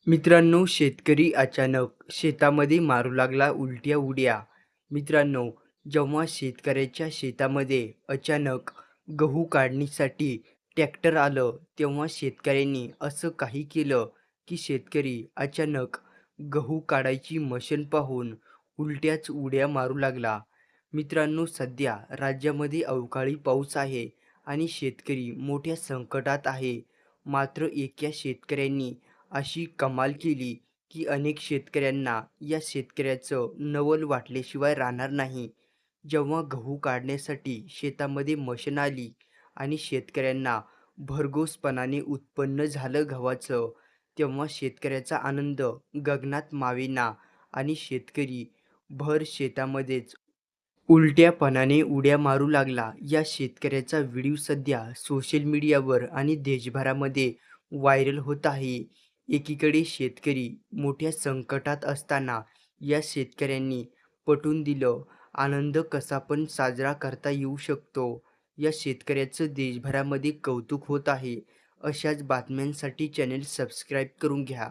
मित्रांनो, शेतकरी अचानक शेतामध्ये मारू लागला उलट्या उड्या. मित्रांनो, जेव्हा शेतकऱ्याच्या शेतामध्ये अचानक गहू काढणीसाठी ट्रॅक्टर आलं, तेव्हा शेतकऱ्यांनी असं काही केलं, की शेतकरी अचानक गहू काढायची मशीन पाहून उलट्याच उड्या मारू लागला. मित्रांनो, सध्या राज्यामध्ये अवकाळी पाऊस आहे आणि शेतकरी मोठ्या संकटात आहे. मात्र एका शेतकऱ्यांनी अशी कमाल केली, की अनेक शेतकऱ्यांना या शेतकऱ्याचं नवल वाटल्याशिवाय राहणार नाही. जेव्हा गहू काढण्यासाठी शेतामध्ये मशीन आली आणि शेतकऱ्यांना भरघोसपणाने उत्पन्न झालं गव्हाचं, तेव्हा शेतकऱ्याचा आनंद गगनात मावेना आणि शेतकरी भर शेतामध्येच उलट्यापणाने उड्या मारू लागला. या शेतकऱ्याचा व्हिडिओ सध्या सोशल मीडियावर आणि देशभरामध्ये व्हायरल होत आहे. एकीकडे शेतकरी मोठ्या संकटात असताना या शेतकऱ्यांनी पटवून दिलं, आनंद कसा पण साजरा करता येऊ शकतो. या शेतकऱ्याचं देशभरामध्ये कौतुक होत आहे. अशाच बातम्यांसाठी चॅनेल सबस्क्राईब करून घ्या.